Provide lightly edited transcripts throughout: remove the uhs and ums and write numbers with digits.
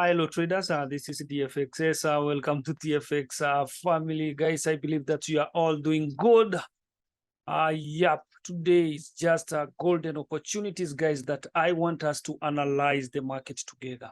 Hello traders, this is DFXS. Welcome to TFX family, guys. I believe that you are all doing good. Yep, today is just golden opportunities, guys, that I want us to analyze the market together,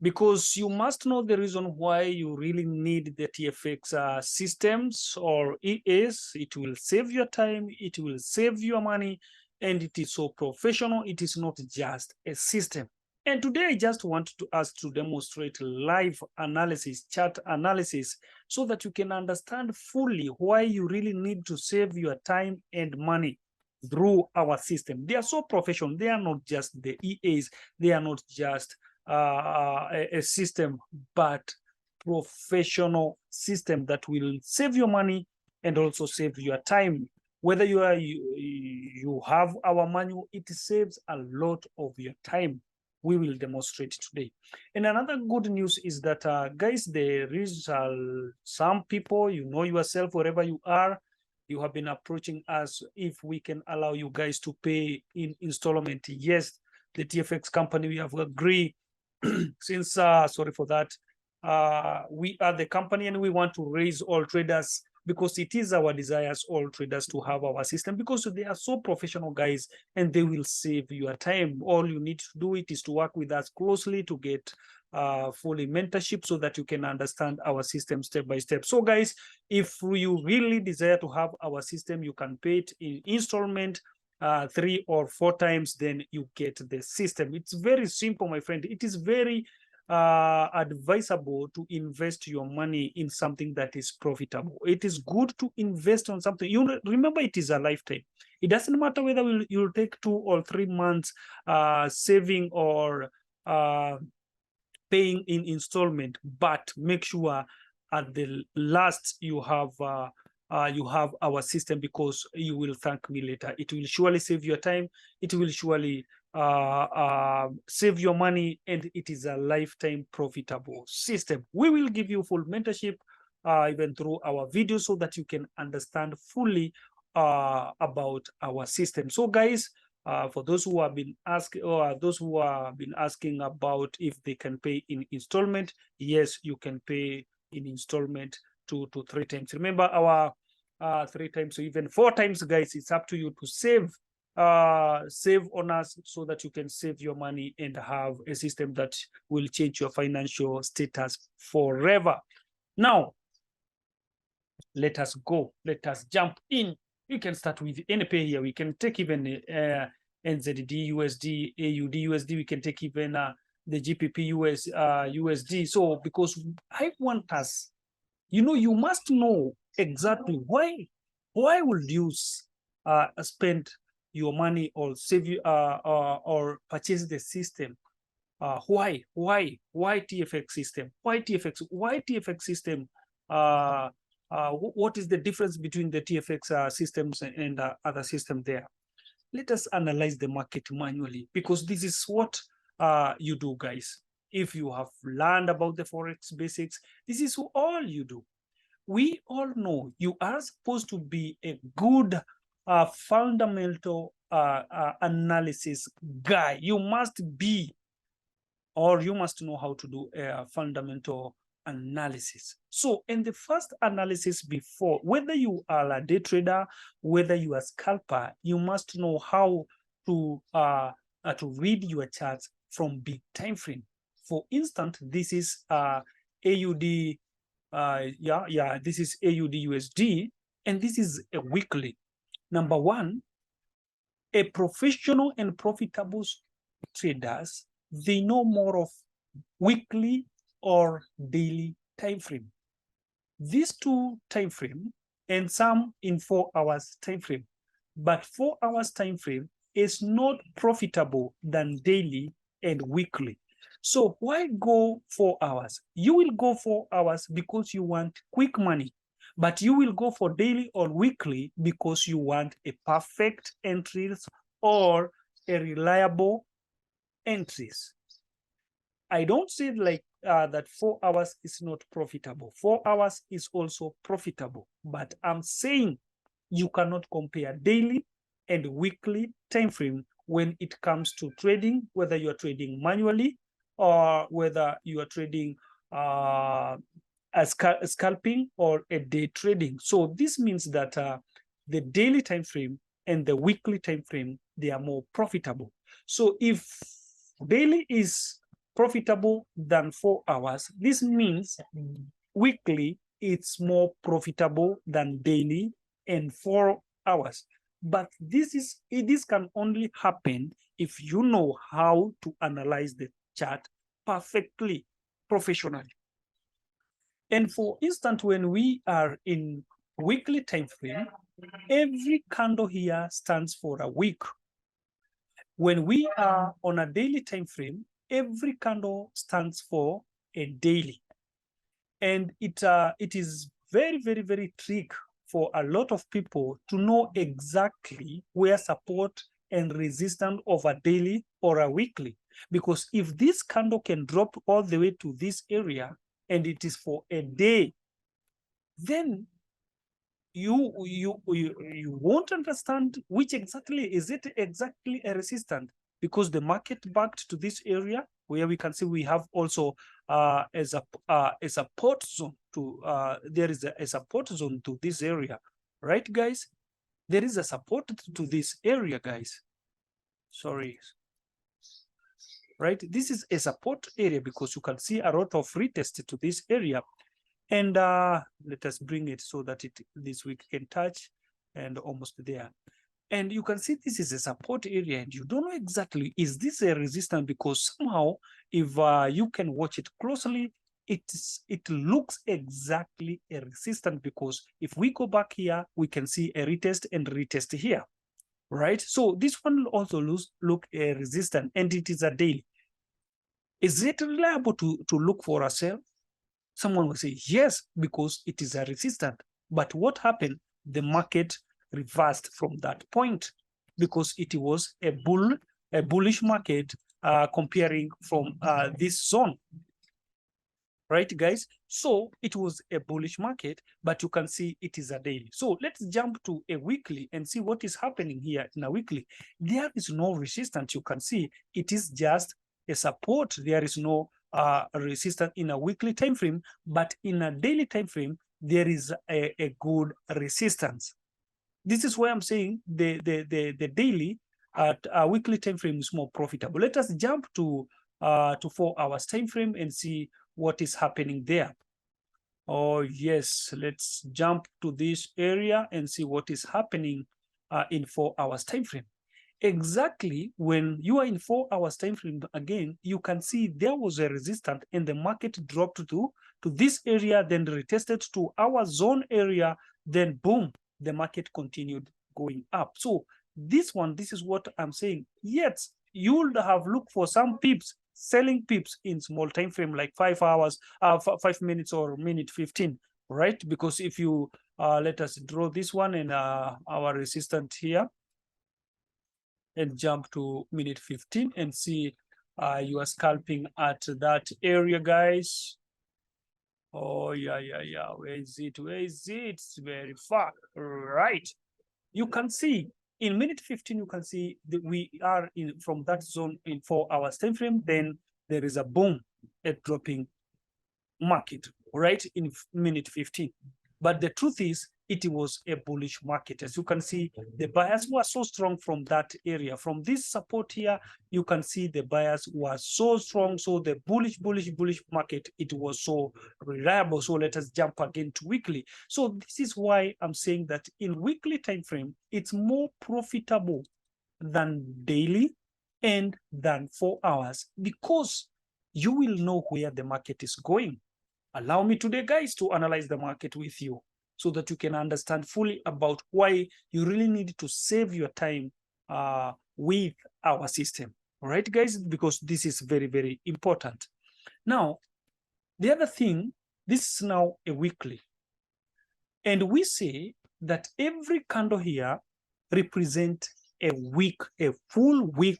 because you must know the reason why you really need the TFX systems or EAs. It will save your time, it will save your money, and it is so professional. It is not just a system. And today I just want us to demonstrate live analysis, chart analysis, so that you can understand fully why you really need to save your time and money through our system. They are so professional. They are not just the EAs. They are not just a system, but professional system that will save your money and also save your time. Whether you have our manual, it saves a lot of your time. We will demonstrate today. And another good news is that, guys, there is some people, you know yourself, wherever you are, you have been approaching us if we can allow you guys to pay in installment. Yes, the TFX company, we have agreed since, sorry for that, we are the company and we want to raise all traders, because it is our desire as all traders to have our system, because they are so professional, guys, and they will save your time. All you need to do it is to work with us closely to get fully mentorship, so that you can understand our system step by step. So, guys, if you really desire to have our system, you can pay it in installment 3 or 4 times, then you get the system. It's very simple, my friend. It is very advisable to invest your money in something that is profitable. It is good to invest on something. You remember, it is a lifetime. It doesn't matter whether you'll take 2 or 3 months saving or paying in installment, but make sure at the last you have our system, because you will thank me later. It will surely save your time. It will surely save your money, and it is a lifetime profitable system. We will give you full mentorship even through our videos, so that you can understand fully about our system. So, guys, for those who have been asking, or those who have been asking about if they can pay in installment, yes, you can pay in installment 2 to 3 times. Remember, our 3 times or even 4 times, guys. It's up to you to save on us, so that you can save your money and have a system that will change your financial status forever. Now, let us go. Let us jump in. You can start with any pair here. We can take even NZD, USD, AUD, USD. We can take even the GPP USD. So, because I want us, you must know exactly why would you spend your money or save you or purchase the system. Why TFX system? Why TFX system? What is the difference between the TFX systems and other systems there? Let us analyze the market manually, because this is what you do, guys. If you have learned about the Forex basics, this is all you do. We all know you are supposed to be a good fundamental analysis guy. You must be, or you must know how to do a fundamental analysis. So, in the first analysis, before, whether you are a day trader, whether you are a scalper, you must know how to read your charts from big time frame. For instance, this is AUD. This is AUD USD, and this is a weekly. Number one, a professional and profitable traders, they know more of weekly or daily time frame. These 2 time frame, and some in 4 hours time frame, but 4 hours time frame is not profitable than daily and weekly. So why go 4 hours? You will go 4 hours because you want quick money, but you will go for daily or weekly because you want a perfect entries or a reliable entries. I don't say like that 4 hours is not profitable. 4 hours is also profitable, but I'm saying you cannot compare daily and weekly time frame when it comes to trading, whether you're trading manually or whether you are trading a scalping or a day trading. So this means that the daily time frame and the weekly time frame, they are more profitable. So if daily is profitable than 4 hours, this means weekly it's more profitable than daily and 4 hours. But this can only happen if you know how to analyze the chart perfectly, professionally. And for instance, when we are in weekly time frame, every candle here stands for a week. When we are on a daily time frame, every candle stands for a daily. And it is very, very, very tricky for a lot of people to know exactly where support and resistance of a daily or a weekly. Because if this candle can drop all the way to this area and it is for a day, then you won't understand which exactly is it exactly a resistance, because the market backed to this area where we can see we have also a support zone to there is a support zone to this area, right guys? There is a support to this area, guys. Sorry, right? This is a support area because you can see a lot of retest to this area. And let us bring it so that this week can touch and almost there. And you can see this is a support area and you don't know exactly, is this a resistance? Because somehow, if you can watch it closely, it looks exactly a resistance, because if we go back here, we can see a retest and retest here, right? So this one also look a resistance, and it is a daily. Is it reliable to look for a sell? Someone will say yes, because it is a resistance. But what happened? The market reversed from that point because it was a bullish market comparing from this zone. Right, guys? So it was a bullish market, but you can see it is a daily. So let's jump to a weekly and see what is happening here in a weekly. There is no resistance. You can see it is just a support. There is no resistance in a weekly time frame, but in a daily time frame, there is a good resistance. This is why I'm saying the daily at a weekly time frame is more profitable. Let us jump to 4 hours time frame and see what is happening there. Oh yes, let's jump to this area and see what is happening in 4 hours time frame. Exactly when you are in 4 hours time frame, again, you can see there was a resistance and the market dropped to this area, then retested to our zone area, then boom, the market continued going up. So this is what I'm saying. Yet you would have looked for some pips, selling pips in small time frame like 5 hours, 5 minutes or minute 15, right? Because if you let us draw this one and our resistance here, and jump to minute 15 and see you are scalping at that area, guys. Oh yeah, where is it? It's very far, right? You can see in minute 15, you can see that we are in from that zone in 4 hours time frame. Then there is a boom at dropping market, right, in minute 15. But the truth is, it was a bullish market. As you can see, the buyers were so strong from that area. From this support here, you can see the buyers were so strong. So the bullish market, it was so reliable. So let us jump again to weekly. So this is why I'm saying that in weekly time frame, it's more profitable than daily and than 4 hours, because you will know where the market is going. Allow me today, guys, to analyze the market with you so that you can understand fully about why you really need to save your time with our system. All right, guys, because this is very, very important. Now, the other thing, this is now a weekly. And we say that every candle here represents a week, a full week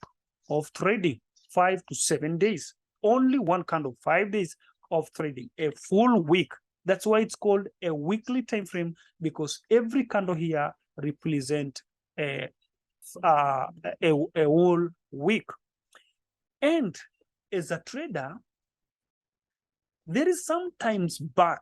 of trading, 5 to 7 days. Only one candle, 5 days of trading, a full week. That's why it's called a weekly time frame, because every candle here represents a whole week. And as a trader, there is sometimes back,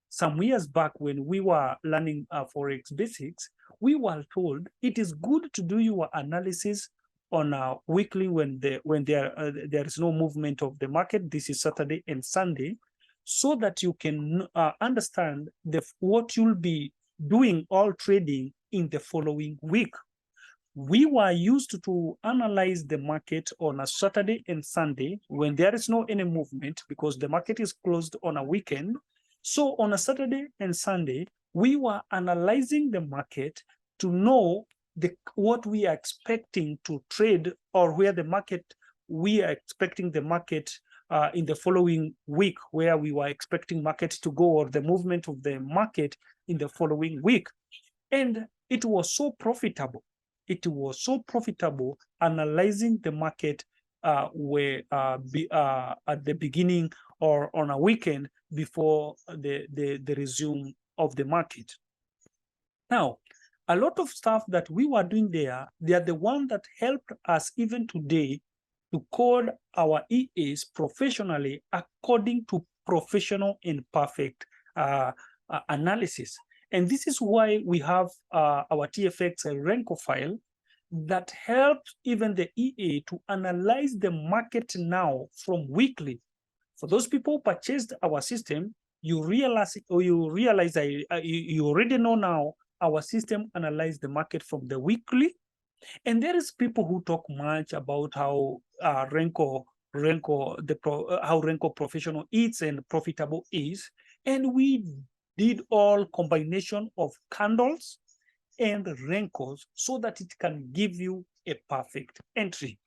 some years back when we were learning Forex basics, we were told it is good to do your analysis on a weekly when there is no movement of the market. This is Saturday and Sunday, so that you can understand what you'll be doing all trading in the following week. We were used to analyze the market on a Saturday and Sunday when there is no any movement because the market is closed on a weekend. So on a Saturday and Sunday, we were analyzing the market to know what we are expecting to trade, or where the market, we are expecting the market in the following week, where we were expecting market to go, or the movement of the market in the following week. And it was so profitable. It was so profitable analyzing the market at the beginning or on a weekend before the resume of the market. Now, a lot of stuff that we were doing there, they are the one that helped us even today to code our EAs professionally according to professional and perfect analysis. And this is why we have our TFX Renko file that helps even the EA to analyze the market now from weekly. For those people who purchased our system, you realize you already know now our system analyzes the market from the weekly. And there is people who talk much about how Renko professional is and profitable is, and we did all combination of candles and Renkos so that it can give you a perfect entry.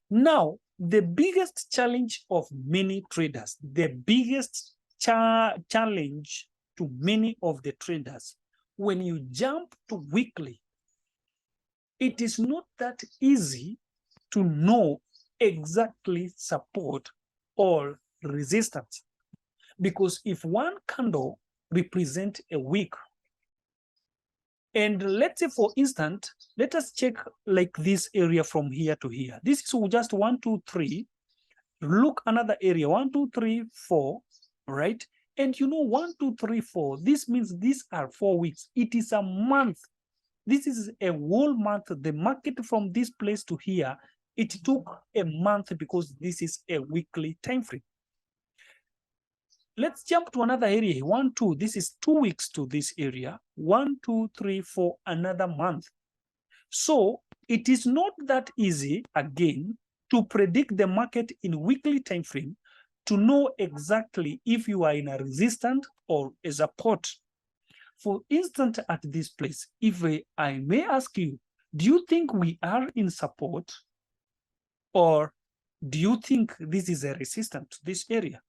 Now, the biggest challenge of many traders, the biggest challenge to many of the traders, when you jump to weekly, it is not that easy to know exactly support or resistance. Because if one candle represents a week, and let's say, for instance, let us check like this area from here to here. This is just 1, 2, 3. Look another area, 1, 2, 3, 4, right? And you know, 1, 2, 3, 4, this means these are 4 weeks. It is a month. This is a whole month. The market from this place to here, it took a month because this is a weekly time frame. Let's jump to another area. 1, 2, this is 2 weeks to this area. 1, 2, 3, 4, another month. So it is not that easy, again, to predict the market in weekly time frame to know exactly if you are in a resistance or a support. For instance, at this place, if I may ask you, do you think we are in support, or do you think this is a resistance to this area?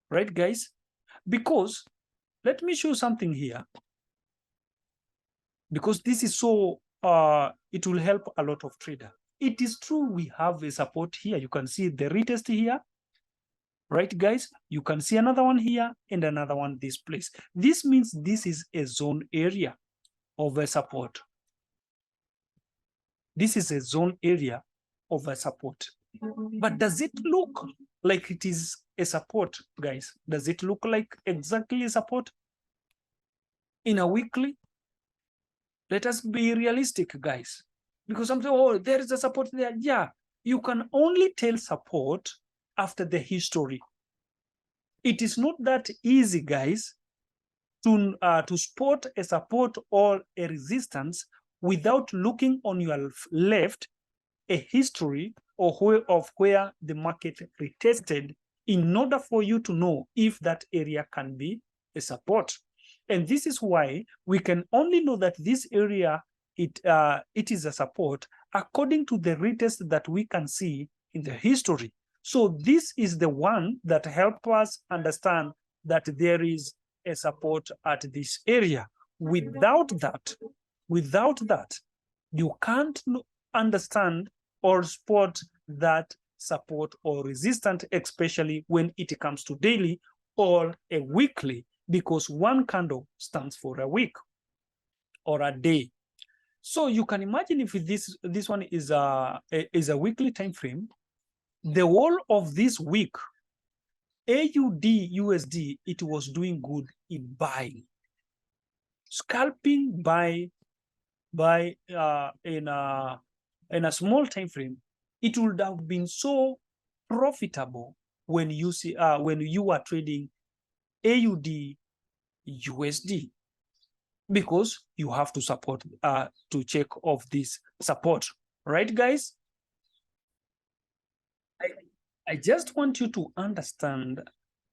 Right, guys? Because let me show something here. Because this is so, it will help a lot of traders. It is true we have a support here. You can see the retest here. Right, guys? You can see another one here and another one this place. This means this is a zone area of a support. This is a zone area of a support. But does it look like it is a support, guys? Does it look like exactly a support in a weekly? Let us be realistic, guys. Because something, oh, there is a support there. Yeah, you can only tell support after the history. It is not that easy, guys, to spot a support or a resistance without looking on your left a history of where the market retested, in order for you to know if that area can be a support. And this is why we can only know that this area, it is a support according to the retest that we can see in the history. So this is the one that helps us understand that there is a support at this area. Without that, you can't understand or spot that support or resistance, especially when it comes to daily or a weekly, because one candle stands for a week or a day. So you can imagine if this one is a weekly time frame, the whole of this week, AUD USD, it was doing good in buying. Scalping in a small time frame, it would have been so profitable when you see when you are trading AUD USD, because you have to support to check off this support, right, guys? I just want you to understand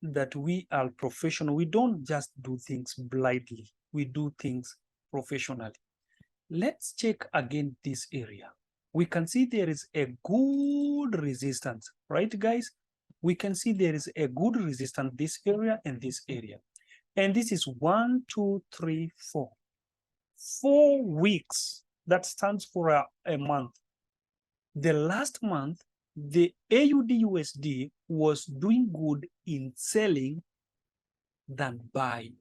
that we are professional. We don't just do things blindly. We do things professionally. Let's check again this area. We can see there is a good resistance, right, guys? We can see there is a good resistance this area and this area. And this is 1, 2, 3, 4. 4 weeks. That stands for a month. The last month, the AUD USD was doing good in selling than buying.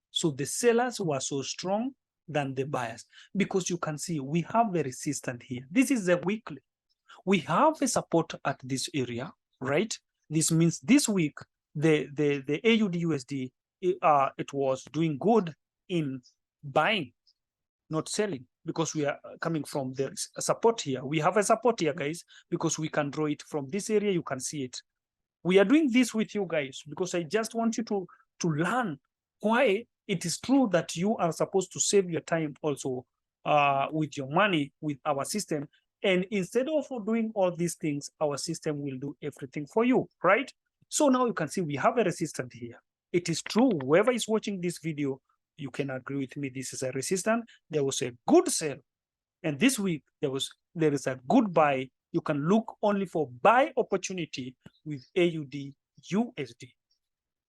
So the sellers were so strong than the buyers, because you can see we have a resistance here. This is a weekly. We have a support at this area, right? This means this week, the AUD USD, it was doing good in buying, not selling, because we are coming from the support here. We have a support here, guys, because we can draw it from this area. You can see it. We are doing this with you guys because I just want you to learn why it is true that you are supposed to save your time also with your money with our system. And instead of doing all these things, our system will do everything for you, right? So now you can see we have a resistance here. It is true. Whoever is watching this video, you can agree with me. This is a resistance. There was a good sell, and this week there is a good buy. You can look only for buy opportunity with AUD USD,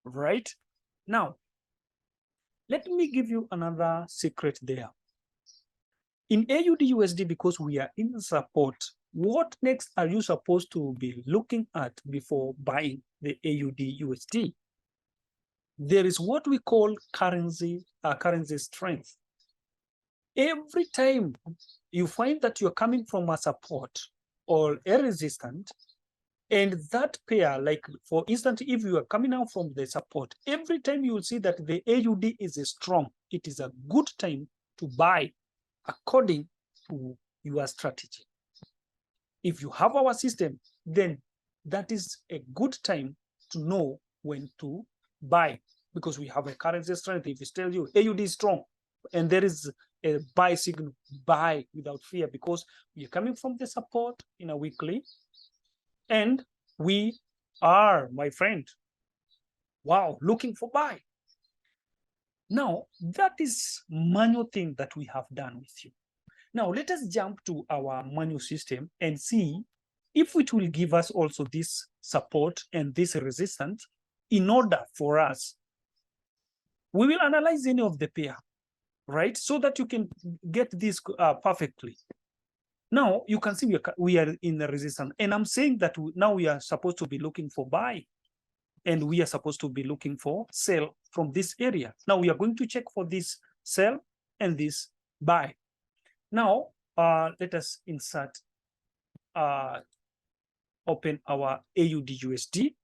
right? Now, let me give you another secret there. In AUD USD, because we are in support, what next are you supposed to be looking at before buying the AUD USD? There is what we call currency strength. Every time you find that you're coming from a support or a resistance, and that pair, like for instance, if you are coming out from the support, every time you will see that the AUD is strong, it is a good time to buy according to your strategy. If you have our system, then that is a good time to know when to buy, because we have a currency strength. If it tells you AUD is strong and there is a buy signal, buy without fear, because we're coming from the support in a weekly, and we are, my friend, wow, looking for buy. Now, that is manual thing that we have done with you. Now, let us jump to our manual system and see if it will give us also this support and this resistance. In order for us, we will analyze any of the pair, right? So that you can get this perfectly. Now, you can see we are in the resistance. And I'm saying that now we are supposed to be looking for buy. And we are supposed to be looking for sell from this area. Now, we are going to check for this sell and this buy. Now, let us insert, open our AUD USD.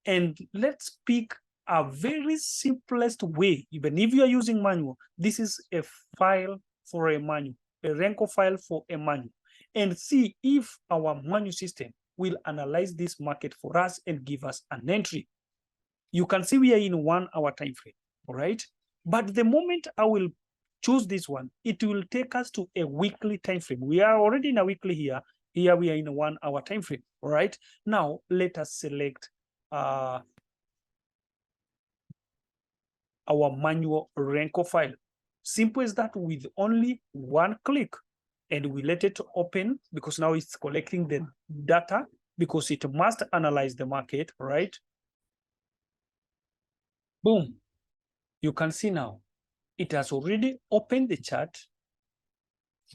And let's pick a very simplest way. Even if you are using manual, this is a file for a manual, a Renko file for a manual, and see if our manual system will analyze this market for us and give us an entry. You can see we are in 1 hour time frame, all right? But the moment I will choose this one, it will take us to a weekly time frame. We are already in a weekly here. Here we are in a 1 hour time frame, all right? Now, let us select our manual Renko file. Simple as that, with only 1 click. And we let it open, because now it's collecting the data, because it must analyze the market, right? Boom. You can see now, it has already opened the chart,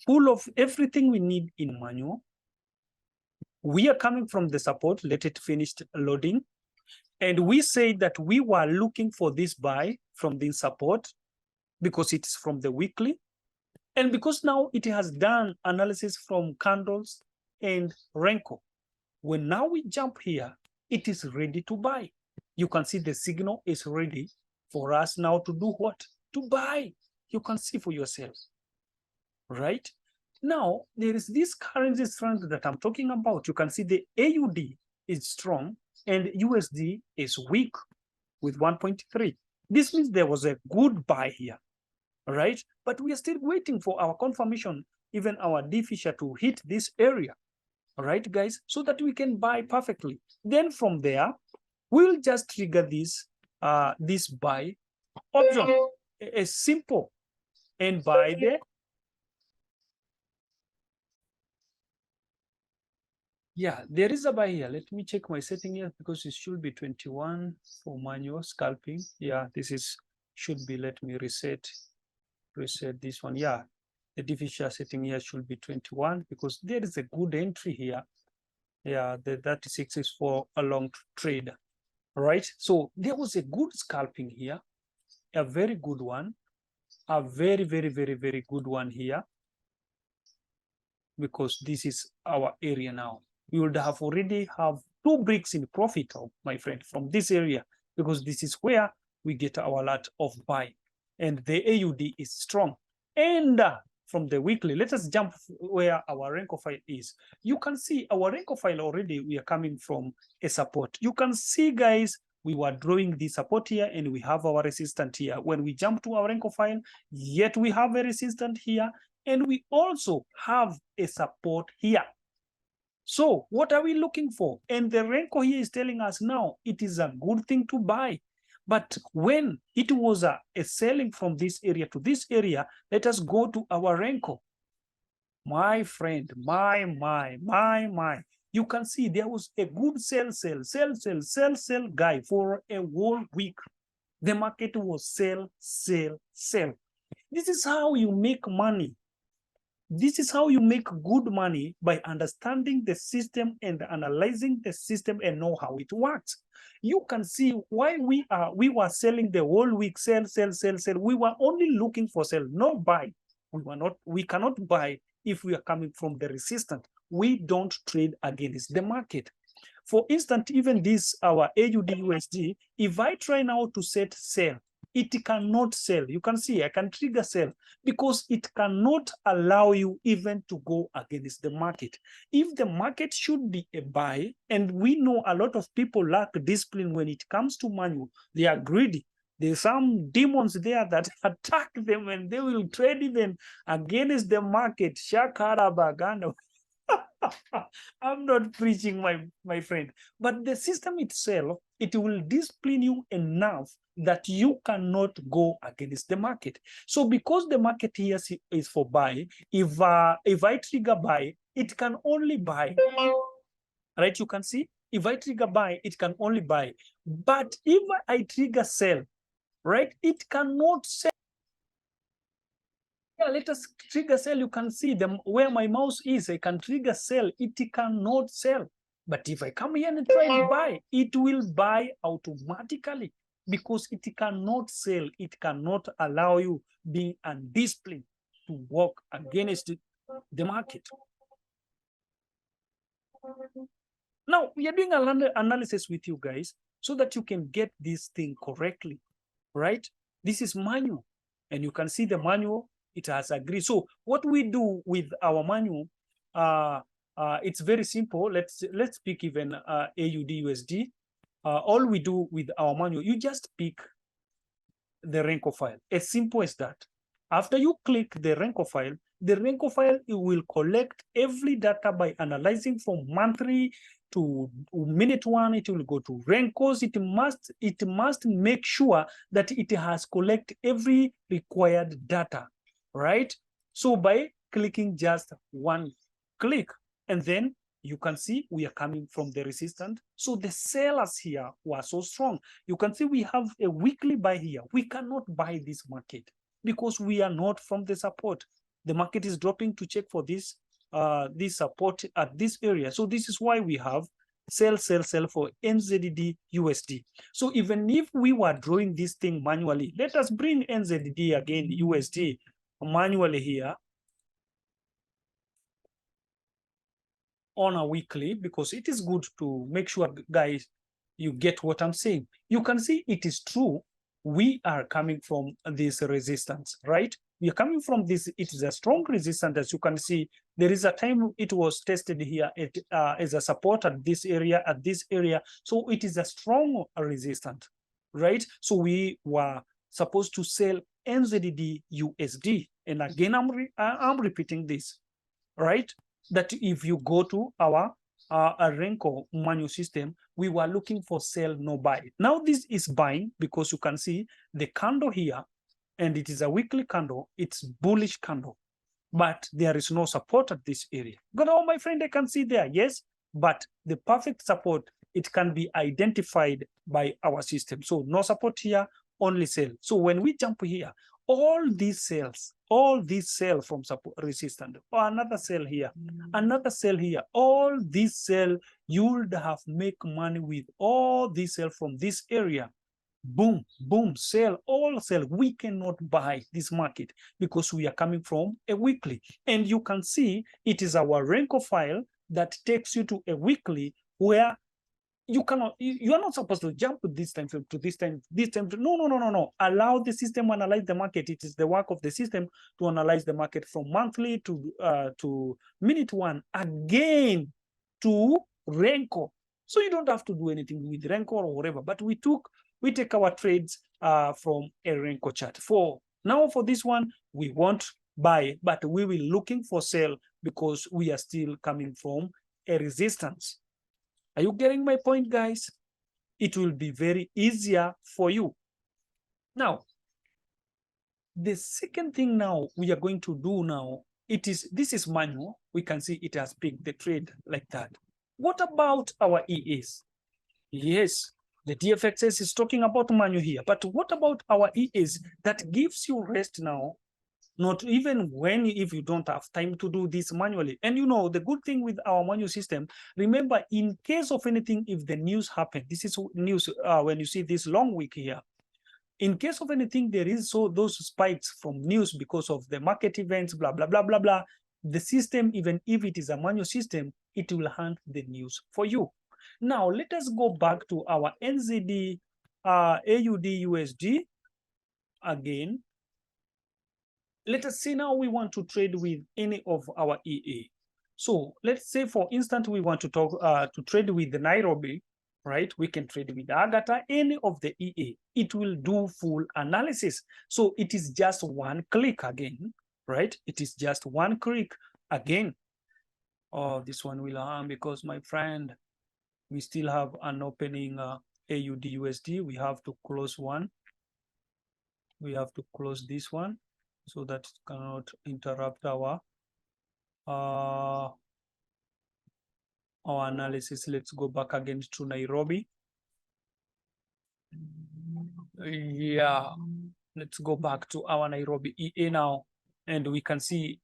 full of everything we need in manual. We are coming from the support, let it finish loading. And we say that we were looking for this buy from the support because it's from the weekly. And because now it has done analysis from candles and Renko, When now we jump here, it is ready to buy. You can see the signal is ready for us now to do what? To buy. You can see for yourself, right? Now, there is this currency strength that I'm talking about. You can see the AUD is strong and USD is weak with 1.3. This means there was a good buy here, right? But we are still waiting for our confirmation, even our D Fisher, to hit this area, all right, guys, so that we can buy perfectly. Then from there, we'll just trigger this this buy option, a simple, and buy the, yeah, there is a buy here. Let me check my setting here because it should be 21 for manual scalping. Yeah, this is should be, let me reset this one. Yeah, the differential setting here should be 21 because there is a good entry here. Yeah, the 36 is for a long trade, right? So there was a good scalping here, a very good one, a very, very, very, very good one here, because this is our area now. We would have already have 2 bricks in profit, my friend, from this area, because this is where we get our lot of buy, and the AUD is strong. And from the weekly, let us jump where our Renko file is. You can see our Renko file already, we are coming from a support. You can see, guys, we were drawing the support here and we have our resistance here. When we jump to our Renko file, yet we have a resistance here, and we also have a support here. So what are we looking for? And the Renko here is telling us now it is a good thing to buy. But when it was a selling from this area to this area, let us go to our Renko. My friend, my. You can see there was a good sell guy for a whole week. The market was sell. This is how you make money. This is how you make good money, by understanding the system and analyzing the system and know how it works. You can see why we were selling the whole week, sell. We were only looking for sell, no buy. We cannot buy if we are coming from the resistance. We don't trade against the market. For instance, even this, our AUD USD, if I try now to set sell, it cannot sell. You can see I can trigger sell because it cannot allow you even to go against the market. If the market should be a buy, and we know a lot of people lack discipline when it comes to manual, they are greedy. There's some demons there that attack them and they will trade even against the market. Shakara baganda. I'm not preaching, my friend, but the system itself, it will discipline you enough that you cannot go against the market. So because the market here is for buy, if I trigger buy, it can only buy, right? You can see if I trigger buy, it can only buy. But if I trigger sell, right, it cannot sell. Yeah, let us trigger sell. You can see them where my mouse is. I can trigger sell. It cannot sell. But if I come here and try and buy, it will buy automatically because it cannot sell. It cannot allow you being undisciplined to work against the market. Now, we are doing an analysis with you guys so that you can get this thing correctly, right? This is manual, and you can see the manual. It has agreed. So what we do with our manual, it's very simple. Let's pick even AUD USD. All we do with our manual, you just pick the Renko file. As simple as that. After you click the Renko file, it will collect every data by analyzing from monthly to minute one. It will go to Renkos. It must make sure that it has collect every required data, right? So by clicking just one click, and then you can see we are coming from the resistance. So the sellers here were so strong. You can see we have a weekly buy here. We cannot buy this market because we are not from the support. The market is dropping to check for this support at this area. So this is why we have sell for NZD USD. So even if we were drawing this thing manually, let us bring NZD again USD manually here. on a weekly, because it is good to make sure, guys, you get what I'm saying. You can see it is true. We are coming from this resistance, right? We are coming from this. It is a strong resistance. As you can see, there is a time it was tested here as a support at this area, So it is a strong resistance, right? So we were supposed to sell NZD USD. And again, I'm repeating this, right? That if you go to our Renko manual system, we were looking for sell, no buy. Now this is buying, because you can see the candle here, and it is a weekly candle. It's bullish candle, but there is no support at this area. But oh, my friend, I can see there, yes, but the perfect support, it can be identified by our system. So no support here, only sell. So when we jump here, all these sell from support resistance, or another sell here, another sell here, all these sell, you would have make money with all these sell from this area. Boom, boom, sell, all sell. We cannot buy this market because we are coming from a weekly. And you can see it is our Renko file that takes you to a weekly where you cannot, you are not supposed to jump to this time to this time. No. Allow the system analyze the market. It is the work of the system to analyze the market from monthly to minute one, again to Renko. So you don't have to do anything with Renko or whatever, but we take our trades from a Renko chart. For this one, we won't buy, but we will looking for sell because we are still coming from a resistance. Are you getting my point, guys? It will be very easier for you. Now, the second thing now we are going to do now, this is manual. We can see it has picked the trade like that. What about our EAs? Yes, the DFXS is talking about manual here, but what about our EAs that gives you rest now? Not even if you don't have time to do this manually. And you know, the good thing with our manual system, remember, in case of anything, if the news happen, this is news when you see this long week here, in case of anything, there is those spikes from news because of the market events, blah, blah, blah, blah, blah. The system, even if it is a manual system, it will hunt the news for you. Now, let us go back to our NZD AUD USD again. Let us say now we want to trade with any of our EA. So let's say, for instance, we want to trade with the Nairobi, right? We can trade with Agatha, any of the EA. It will do full analysis. So it is just one click again, right? It is just one click again. Oh, this one will harm because, my friend, we still have an opening AUD USD. We have to close one. We have to close this one, so that it cannot interrupt our analysis. Let's go back again to Nairobi. Yeah, let's go back to our Nairobi EA now, and we can see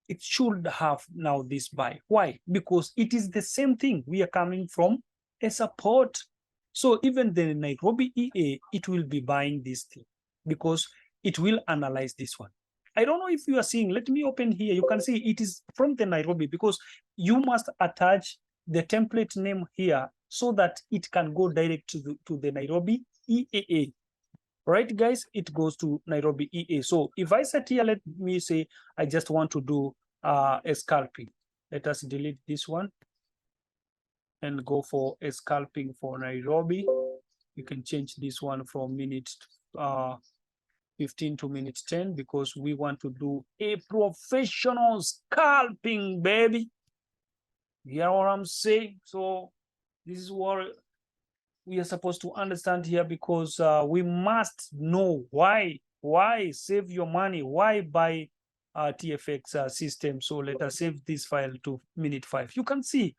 it should have now this buy. Why? Because it is the same thing. We are coming from a support. So even the Nairobi EA, it will be buying this thing because it will analyze this one. I don't know if you are seeing, let me open here. You can see it is from the Nairobi, because you must attach the template name here so that it can go direct to the Nairobi EAA. Right, guys? It goes to Nairobi EA. So if I set here, let me say I just want to do a scalping. Let us delete this one and go for a scalping for Nairobi. You can change this one from minute 15 to minute 10 because we want to do a professional scalping, baby. You know what I'm saying? So this is what we are supposed to understand here, because we must know why save your money, why buy TFX system. So let us save this file to minute 5. You can see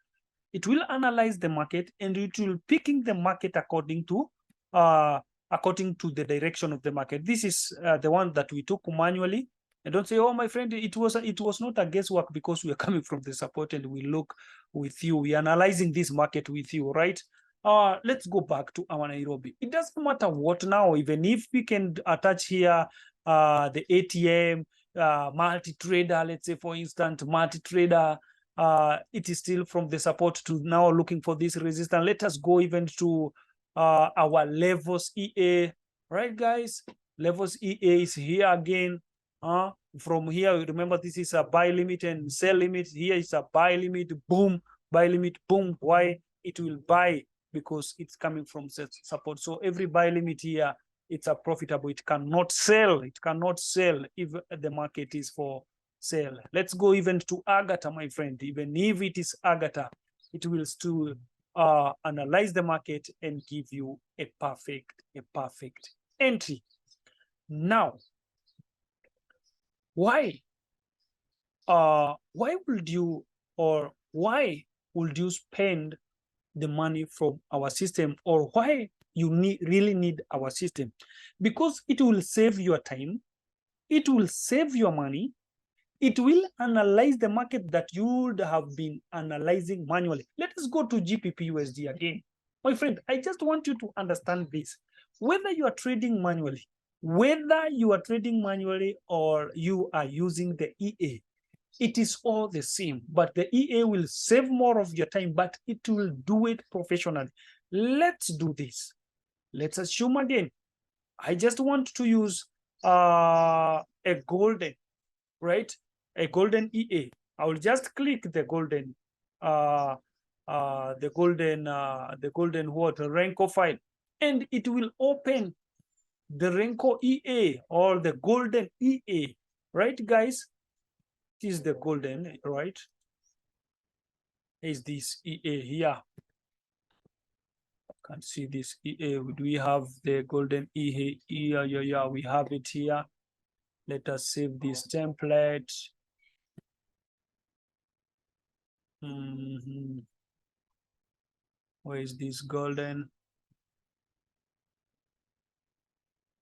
it will analyze the market and it will picking the market according to the direction of the market. This is the one that we took manually. And don't say, oh, my friend, it was not a guesswork, because we are coming from the support and we look with you. We are analyzing this market with you, right? Let's go back to our Nairobi. It doesn't matter what now, even if we can attach here the ATM, multi-trader, let's say, for instance, multi-trader, it is still from the support to now looking for this resistance. Let us go even to our levels EA, right, guys? Levels EA is here again. From here, remember this is a buy limit and sell limit. Here is a buy limit, boom, buy limit, boom. Why? It will buy because it's coming from support. So every buy limit here, it's a profitable. It cannot sell. It cannot sell if the market is for sale. Let's go even to Agatha, my friend. Even if it is Agatha, it will still analyze the market and give you a perfect entry. Now, why would you, or why would you spend the money from our system, or why you really need our system? Because it will save your time, it will save your money, it will analyze the market that you would have been analyzing manually. Let us go to GBP USD again. My friend, I just want you to understand this. Whether you are trading manually, or you are using the EA, it is all the same, but the EA will save more of your time, but it will do it professionally. Let's do this. Let's assume again, I just want to use a golden, right? A golden EA. I will just click the golden, the golden what, Renko file, and it will open the Renko EA or the golden EA, right, guys? This is the golden, right? Is this EA here? Can't see this EA. Do we have the golden EA here? Yeah, we have it here. Let us save this template. Where is this golden?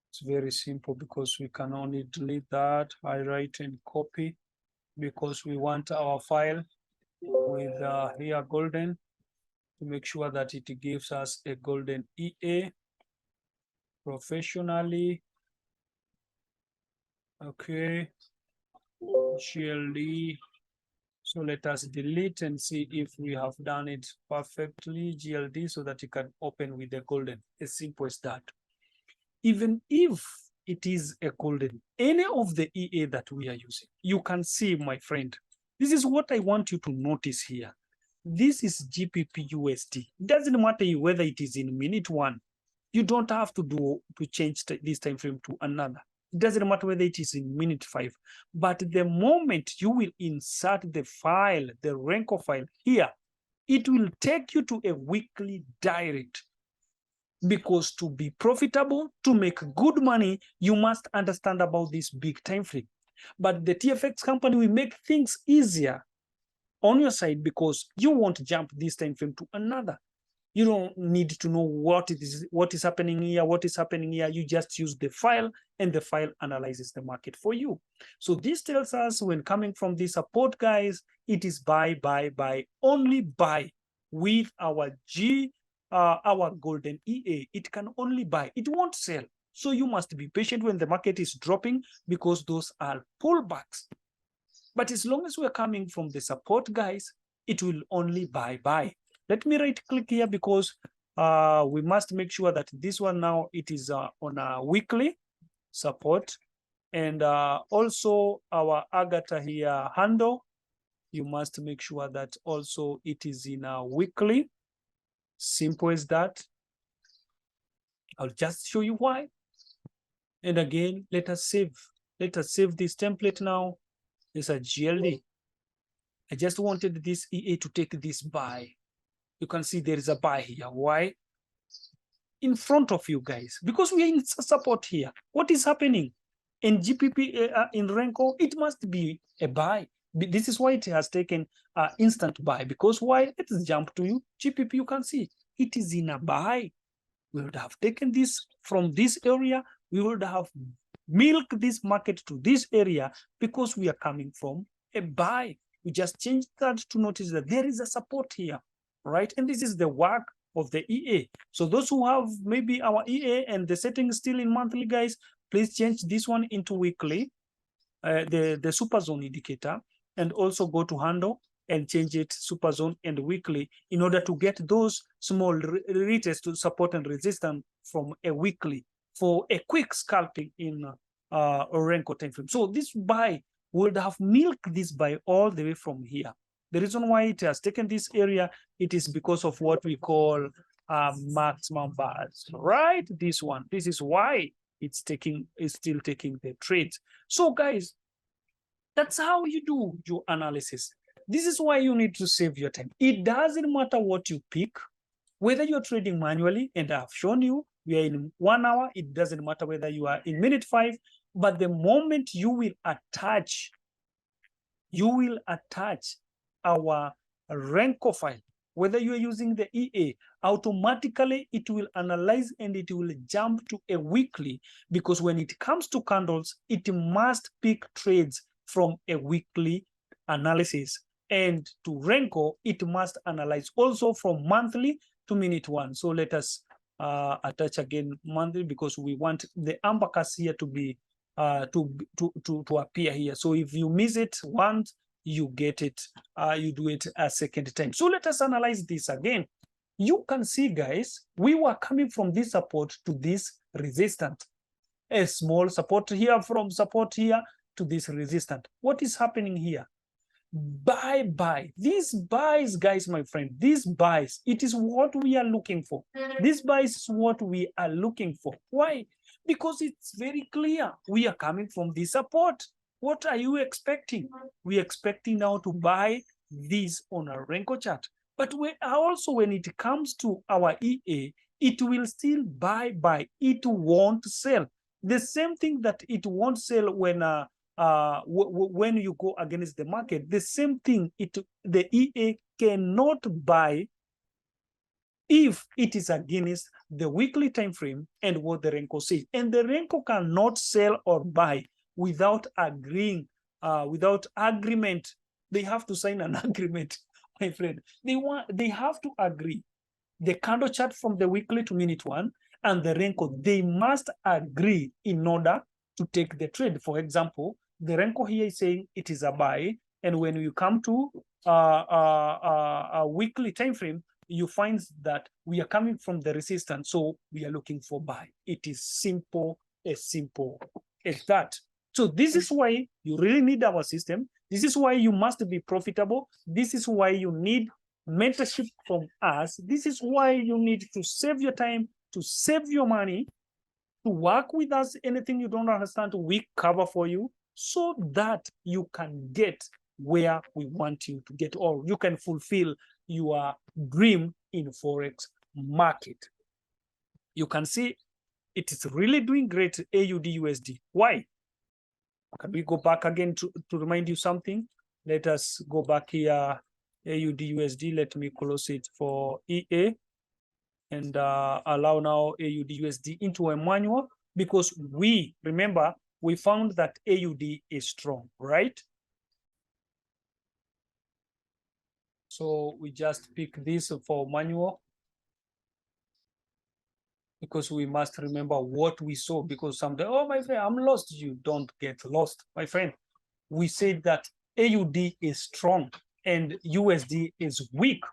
It's very simple because we can only delete that, highlight and copy, because we want our file with here golden, to make sure that it gives us a golden EA professionally. Okay, GLD. So let us delete and see if we have done it perfectly, GLD, so that you can open with the golden. As simple as that. Even if it is a golden, any of the EA that we are using, you can see, my friend, this is what I want you to notice here. This is GBP USD. It doesn't matter whether it is in minute 1. You don't have to change this time frame to another. It doesn't matter whether it is in minute 5. But the moment you will insert the file, the Renko file here, it will take you to a weekly direct. Because to be profitable, to make good money, you must understand about this big time frame. But the TFX company will make things easier on your side, because you won't jump this time frame to another. You don't need to know what is happening here, what is happening here. You just use the file, and the file analyzes the market for you. So this tells us, when coming from the support, guys, it is buy, only buy with our golden EA. It can only buy, it won't sell. So you must be patient when the market is dropping, because those are pullbacks. But as long as we're coming from the support, guys, it will only buy. Let me right click here, because we must make sure that this one now, it is on a weekly support. And also our Agatha here handle, you must make sure that also it is in a weekly. Simple as that. I'll just show you why. And again, let us save this template now. It's a GLD. I just wanted this EA to take this buy. You can see there is a buy here. Why? In front of you guys, because we are in support here. What is happening in GBP in Renko? It must be a buy. This is why it has taken instant buy. Because why? Let's jump to you. GBP, you can see it is in a buy. We would have taken this from this area. We would have milked this market to this area, because we are coming from a buy. We just changed that to notice that there is a support here, right? And this is the work of the EA. So those who have maybe our EA and the setting still in monthly, guys, please change this one into weekly, the super zone indicator, and also go to handle and change it super zone and weekly in order to get those small retest to support and resistance from a weekly for a quick scalping in a Renko time frame. So this buy would have milked this buy all the way from here. The reason why it has taken this area, it is because of what we call maximum bars, right? This one, this is why it's still taking the trade. So guys, that's how you do your analysis. This is why you need to save your time. It doesn't matter what you pick, whether you're trading manually, and I've shown you, we are in 1 hour. It doesn't matter whether you are in minute 5, but the moment you will attach our Renko file, whether you are using the EA, automatically it will analyze and it will jump to a weekly, because when it comes to candles, it must pick trades from a weekly analysis. And to Renko, it must analyze also from monthly to minute 1. So let us attach again monthly, because we want the ambercast here to be to appear here. So if you miss it once, you get it, you do it a second time. So let us analyze this again. You can see, guys, we were coming from this support to this resistance, a small support here, from support here to this resistance. What is happening here? Buy. These buys, guys, my friend, these buys, it is what we are looking for. This buys is what we are looking for. Why? Because it's very clear. We are coming from this support. What are you expecting? We are expecting now to buy this on a Renko chart. But also when it comes to our EA, it will still buy. It won't sell. The same thing that it won't sell when you go against the market, the same thing the EA cannot buy if it is against the weekly time frame and what the Renko says. And the Renko cannot sell or buy without agreeing, without agreement. They have to sign an agreement, my friend. They have to agree. The candle chart from the weekly to minute 1 and the Renko, they must agree in order to take the trade. For example, the Renko here is saying it is a buy, and when you come to a weekly time frame, you find that we are coming from the resistance, so we are looking for buy. It is simple as that. So this is why you really need our system. This is why you must be profitable. This is why you need mentorship from us. This is why you need to save your time, to save your money, to work with us. Anything you don't understand, we cover for you, so that you can get where we want you to get, or you can fulfill your dream in Forex market. You can see it is really doing great, AUD USD. Why? Can we go back again to remind you something? Let us go back here, AUD USD. Let me close it for EA and allow now AUD USD into a manual, because remember, we found that AUD is strong, right? So we just pick this for manual, because we must remember what we saw, because someday, oh, my friend, I'm lost. You don't get lost, my friend. We said that AUD is strong and USD is weak.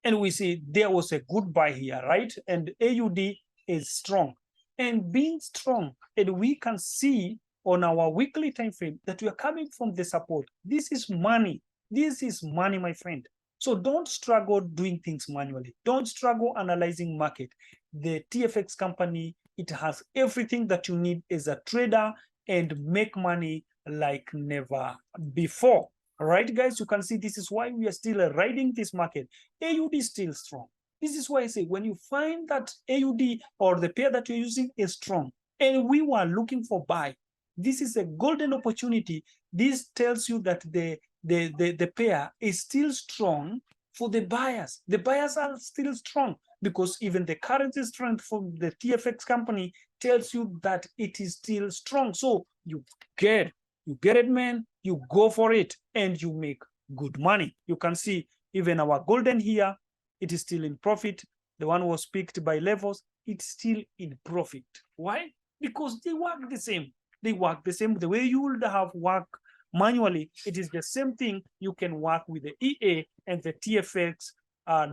And we see there was a good buy here, right? And AUD is strong. And being strong, and we can see on our weekly time frame that we are coming from the support. This is money. This is money, my friend. So don't struggle doing things manually. Don't struggle analyzing market. The TFX company, it has everything that you need as a trader and make money like never before. All right, guys, you can see this is why we are still riding this market. AUD is still strong. This is why I say when you find that AUD or the pair that you're using is strong and we were looking for buy, this is a golden opportunity. This tells you that the pair is still strong for the buyers. The buyers are still strong, because even the currency strength from the TFX company tells you that it is still strong. So you get it, man. You go for it and you make good money. You can see even our golden here, it is still in profit. The one was picked by levels, it's still in profit. Why? Because they work the same. They work the same. The way you would have worked manually, it is the same thing. You can work with the EA and the TFX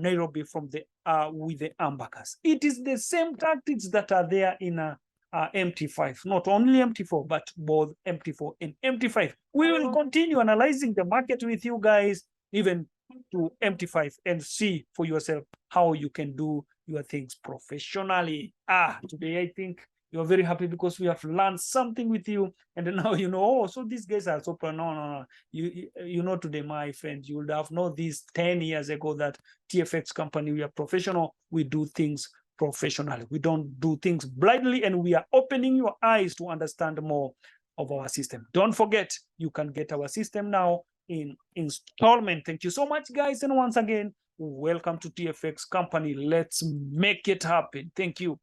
Nairobi from the with the ambacas. It is the same tactics that are there in MT5, not only MT4, but both MT4 and MT5. We will continue analyzing the market with you guys, even to MT5, and see for yourself how you can do your things professionally. Today I think you're very happy because we have learned something with you, and now you know, oh, so these guys are so pro. No. You know, today, my friend, you would have known this 10 years ago that TFX company, we are professional, we do things professionally. We don't do things blindly, and we are opening your eyes to understand more of our system. Don't forget, you can get our system now in installment. Thank you so much, guys. And once again, welcome to TFX company. Let's make it happen. Thank you.